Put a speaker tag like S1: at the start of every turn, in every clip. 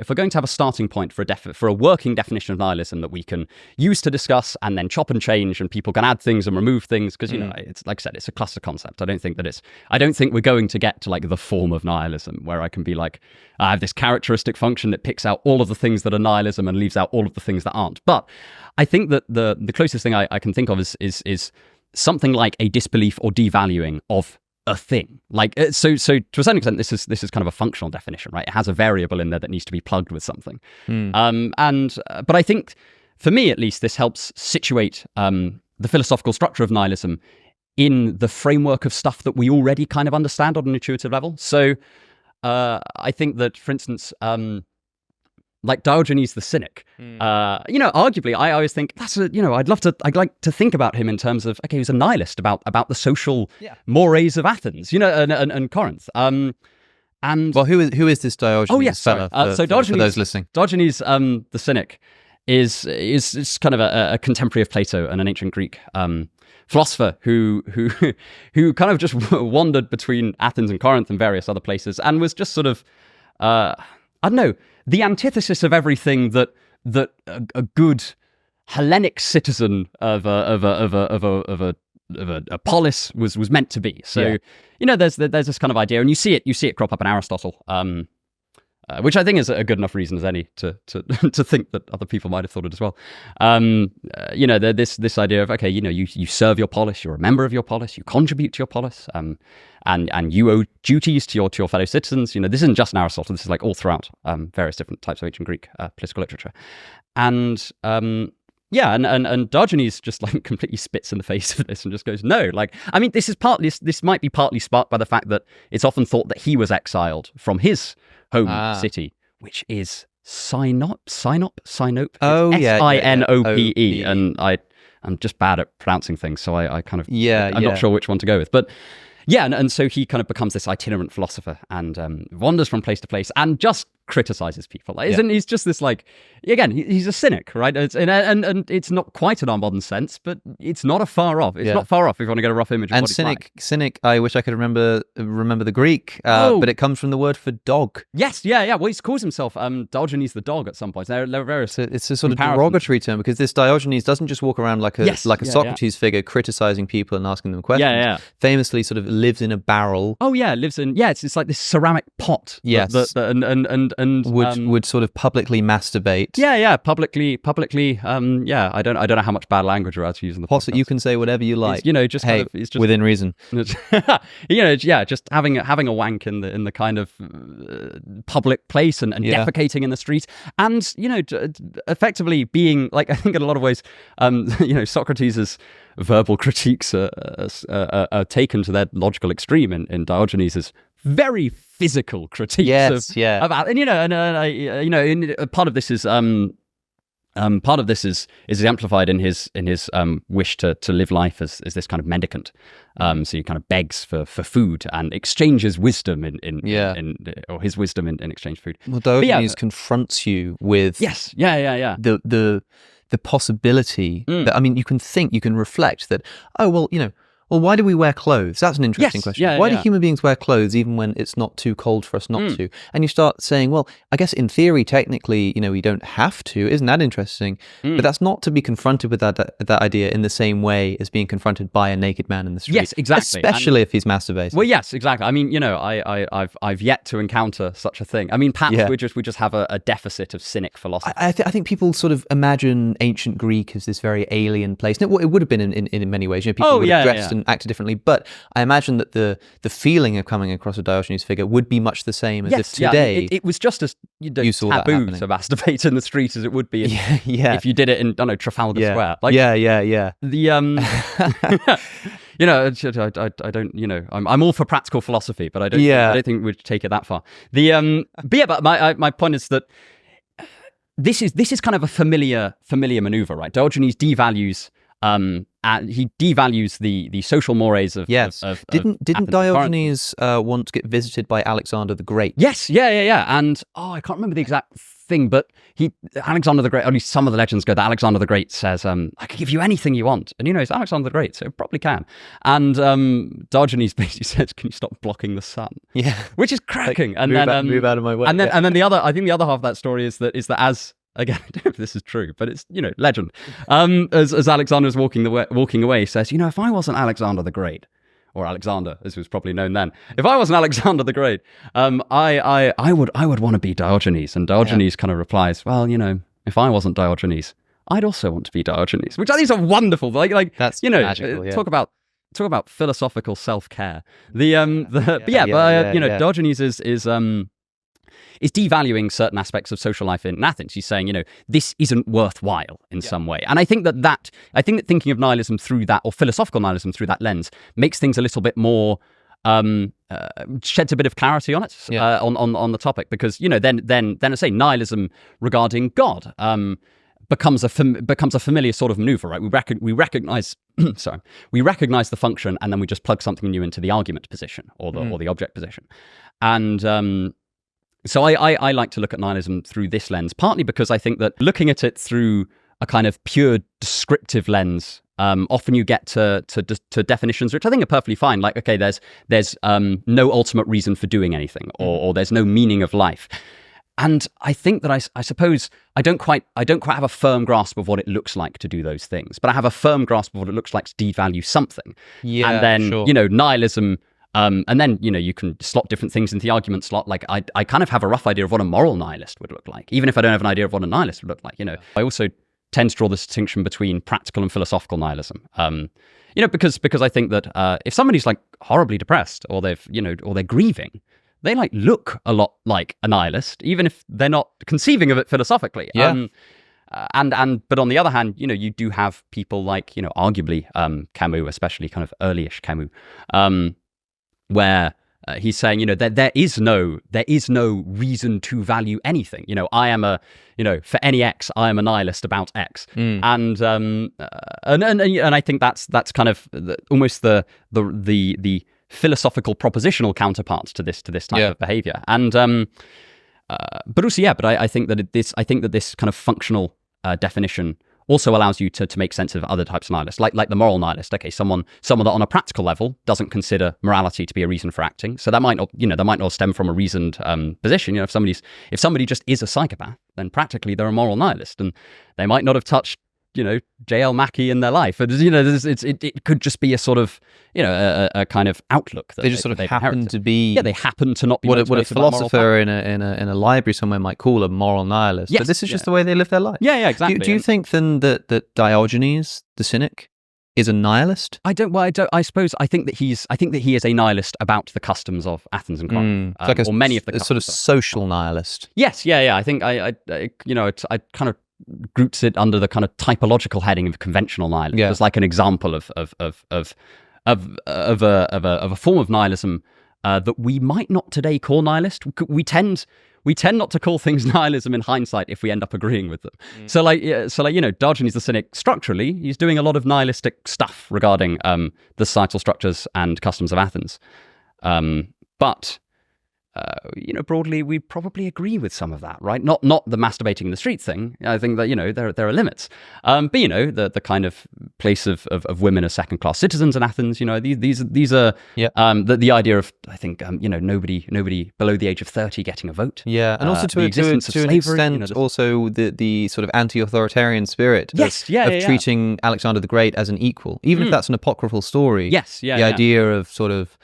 S1: if we're going to have a starting point for a working definition of nihilism that we can use to discuss and then chop and change, and people can add things and remove things, because it's like I said, it's a cluster concept. I don't think we're going to get to like the form of nihilism where I can be like, I have this characteristic function that picks out all of the things that are nihilism and leaves out all of the things that aren't. But I think that the closest thing I can think of is something like a disbelief or devaluing of a thing. Like so to a certain extent, this is kind of a functional definition, right? It has a variable in there that needs to be plugged with something. But I think, for me at least, this helps situate the philosophical structure of nihilism in the framework of stuff that we already kind of understand on an intuitive level. So I think that, for instance, like Diogenes the Cynic, arguably, I always think I'd like to think about him in terms of, okay, he was a nihilist about the social mores of Athens, and Corinth. And
S2: well, who is this Diogenes?
S1: Oh yes,
S2: fella
S1: so Diogenes,
S2: for those listening,
S1: Diogenes the Cynic is kind of a contemporary of Plato and an ancient Greek philosopher who kind of just wandered between Athens and Corinth and various other places, and was just sort of I don't know, the antithesis of everything that a good Hellenic citizen of a polis was meant to be. So there's this kind of idea, and you see it crop up in Aristotle, which I think is a good enough reason as any to think that other people might have thought it as well. This idea of, okay, you serve your polis, you're a member of your polis, you contribute to your polis, and you owe duties to your fellow citizens. This isn't just in Aristotle. This is like all throughout various different types of ancient Greek political literature, and Diogenes just like completely spits in the face of this and just goes, no. Like, I mean, this might be partly sparked by the fact that it's often thought that he was exiled from his home city, which is Sinope.
S2: Oh, yeah.
S1: Sinope. And I'm just bad at pronouncing things, so I kind of, I'm not sure which one to go with. But yeah, and so he kind of becomes this itinerant philosopher and wanders from place to place and just criticizes people. He's just this, like, again, he's a cynic, right? And it's not quite in our modern sense, but it's not far off. It's not far off if you want to get a rough image of
S2: and
S1: what
S2: cynic, I wish I could remember the Greek, but it comes from the word for dog.
S1: Yes, yeah. Well, he calls himself Diogenes the dog at some point. There are various
S2: it's a sort of derogatory term, because this Diogenes doesn't just walk around like a Socrates figure criticizing people and asking them questions.
S1: Yeah.
S2: Famously sort of lives in a barrel.
S1: Oh yeah, it's like this ceramic pot.
S2: Yes.
S1: And
S2: would sort of publicly masturbate.
S1: Yeah, publicly. I don't know how much bad language you're allowed to use in the podcast.
S2: You can say whatever you like.
S1: It's just
S2: within reason.
S1: Just having a wank in the kind of public place and defecating in the street, and effectively being, like, I think in a lot of ways, Socrates' verbal critiques are taken to their logical extreme in Diogenes' very physical critiques about, and part of this is exemplified in his wish to live life as this kind of mendicant. So he kind of begs for food and exchanges wisdom or his wisdom in exchange for food.
S2: Well, Diogenes confronts you with the possibility that, I mean, you can reflect that, well, why do we wear clothes? That's an interesting question. Why do human beings wear clothes even when it's not too cold for us not to? And you start saying, well, I guess in theory, technically, we don't have to. Isn't that interesting? But that's not to be Confronted with that idea in the same way as being confronted by a naked man in the street.
S1: Yes, exactly.
S2: Especially if he's masturbating.
S1: Well, yes, exactly. I mean, I've yet to encounter such a thing. I mean, perhaps we just have a deficit of cynic philosophy.
S2: I think people sort of imagine ancient Greek as this very alien place. And it would have been in many ways. People would have dressed and acted differently, but I imagine that the feeling of coming across a Diogenes figure would be much the same as if today
S1: it was just as taboo to masturbate in the street as it would be if you did it in, I don't know, Trafalgar Square. Like, the I don't, I'm all for practical philosophy, but I don't think we'd take it that far. But my point is that this is kind of a familiar maneuver, right? Diogenes devalues And he devalues the social mores of
S2: yes. Didn't Diogenes want to get visited by Alexander the Great?
S1: Yes, yeah. And I can't remember the exact thing, but Alexander the Great. At least some of the legends go that Alexander the Great says, "I can give you anything you want," and it's Alexander the Great, so it probably can. And Diogenes basically says, "Can you stop blocking the sun?"
S2: Yeah,
S1: which is cracking.
S2: Like, and move out of my way.
S1: And then the other, I think the other half of that story is that as again, I don't know if this is true, but it's legend. As Alexander is walking away, he says, "If I wasn't Alexander the Great, or Alexander, as was probably known then, if I wasn't Alexander the Great, I would want to be Diogenes." And Diogenes kind of replies, "Well, if I wasn't Diogenes, I'd also want to be Diogenes," which I think is a wonderful, like
S2: that's magical, yeah.
S1: Talk about philosophical self-care. Diogenes is devaluing certain aspects of social life in Athens. He's saying, this isn't worthwhile in some way. And I think that thinking of nihilism through that, or philosophical nihilism through that lens, makes things a little bit more, sheds a bit of clarity on it, on the topic. Because, then I say nihilism regarding God becomes a familiar sort of maneuver, right? We recognize we recognize the function, and then we just plug something new into the argument position or the object position. And so I like to look at nihilism through this lens, partly because I think that looking at it through a kind of pure descriptive lens, often you get to definitions which I think are perfectly fine. Like, okay, there's no ultimate reason for doing anything, or there's no meaning of life. And I think that I suppose I don't quite have a firm grasp of what it looks like to do those things, but I have a firm grasp of what it looks like to devalue something. Yeah, and then
S2: sure.
S1: Nihilism. And then, you can slot different things into the argument slot. Like, I kind of have a rough idea of what a moral nihilist would look like, even if I don't have an idea of what a nihilist would look like. I also tend to draw the distinction between practical and philosophical nihilism. Because I think that if somebody's like horribly depressed, or or they're grieving, they look a lot like a nihilist, even if they're not conceiving of it philosophically.
S2: Yeah.
S1: But on the other hand, you do have people like, arguably Camus, especially kind of early-ish Camus, where he's saying, there is no reason to value anything. I am for any X, I am a nihilist about X. And I think that's kind of almost the philosophical propositional counterparts to this type of behavior. And but also, but I think that this kind of functional definition also allows you to make sense of other types of nihilists, like the moral nihilist. Okay, someone that on a practical level doesn't consider morality to be a reason for acting. So that might not stem from a reasoned position. If somebody just is a psychopath, then practically they're a moral nihilist, and they might not have touched J.L. Mackie in their life. It could just be a sort of a kind of outlook that
S2: they just sort of happen to be.
S1: Yeah, they happen to not be
S2: what a philosopher in a library somewhere might call a moral nihilist.
S1: Yes,
S2: but this is just the way they live their life.
S1: Yeah, exactly.
S2: Do you think then that Diogenes the Cynic is a nihilist?
S1: I think that he is a nihilist about the customs of Athens and Corinth, or many of the customs.
S2: Sort of social nihilist.
S1: Yes, yeah. I think I kind of groups it under the kind of typological heading of conventional nihilism. Yeah. It's like an example of a form of nihilism that we might not today call nihilist. We tend not to call things nihilism in hindsight if we end up agreeing with them. So Diogenes the Cynic, structurally, he's doing a lot of nihilistic stuff regarding the societal structures and customs of Athens. But broadly, we probably agree with some of that, right? Not the masturbating in the street thing. I think that there are limits. But the kind of place of women as second-class citizens in Athens. These are the idea of, I think nobody below the age of 30 getting a vote.
S2: Yeah, and also to an extent, also the sort of anti-authoritarian spirit.
S1: Yes,
S2: of treating Alexander the Great as an equal, even if that's an apocryphal story.
S1: Yes,
S2: the idea of sort of,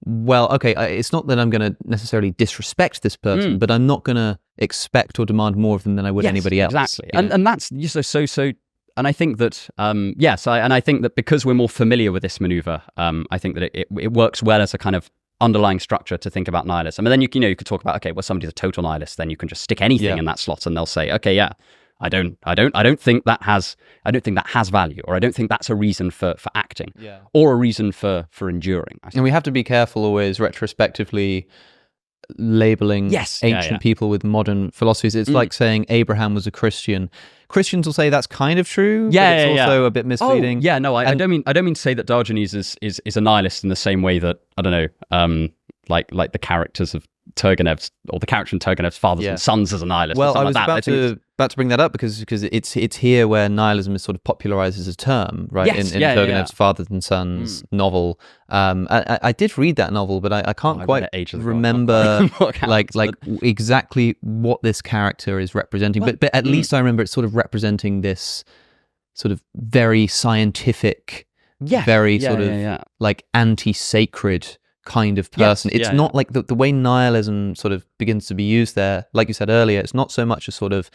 S2: well, okay, it's not that I'm going to necessarily disrespect this person, but I'm not going to expect or demand more of them than I would anybody else.
S1: Exactly, and that's so. And I think that I think that because we're more familiar with this maneuver, I think that it works well as a kind of underlying structure to think about nihilism. And then you could talk about, okay, well, somebody's a total nihilist, then you can just stick anything in that slot, and they'll say, okay, yeah. I don't think that has value, or I don't think that's a reason for acting, or a reason for enduring.
S2: And we have to be careful always retrospectively labeling ancient people with modern philosophies. It's like saying Abraham was a Christian. Christians will say that's kind of true, but it's also a bit misleading.
S1: Oh, yeah, no, I don't mean to say that Diogenes is a nihilist in the same way that, I don't know, like the characters of Turgenev's, or the character in Turgenev's Fathers and Sons as a nihilist.
S2: Well, I was about to bring that up because it's here where nihilism is sort of popularized as a term, right?
S1: Yes,
S2: in Turgenev's Fathers and Sons novel. I did read that novel, but I can't quite remember like exactly what this character is representing. But at least I remember it's sort of representing this sort of very scientific, very sort of like anti-sacred kind of person. It's not like the way nihilism sort of begins to be used there, like you said earlier, it's not so much a sort of,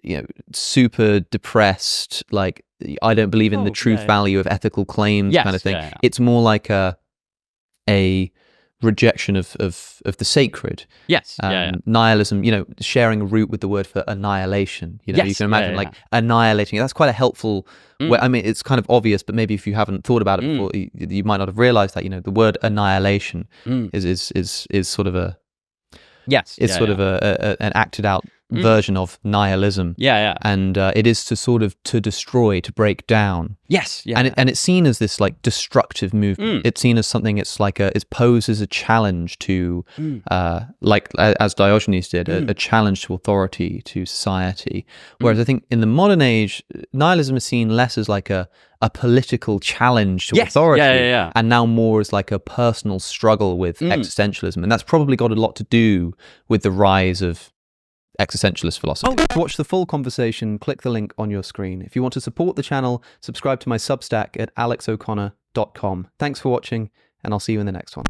S2: you know, super depressed, like I don't believe in the truth value of ethical claims kind of thing. It's more like a rejection of the sacred. Nihilism, you know, sharing a root with the word for annihilation. You know, you can imagine like annihilating. That's quite a helpful way. I mean, it's kind of obvious, but maybe if you haven't thought about it before, you might not have realized that. You know, the word annihilation is sort of a sort of an acted out version of nihilism. And it is to destroy, to break down. And it's seen as this like destructive movement. It's seen as something. It's like it's posed as a challenge to, like as Diogenes did, a challenge to authority, to society. Whereas I think in the modern age, nihilism is seen less as like a political challenge to authority, and now more as like a personal struggle with existentialism. And that's probably got a lot to do with the rise of existentialist philosophy. To watch the full conversation, click the link on your screen. If you want to support the channel, subscribe to my Substack at alexoconnor.com. Thanks for watching, and I'll see you in the next one.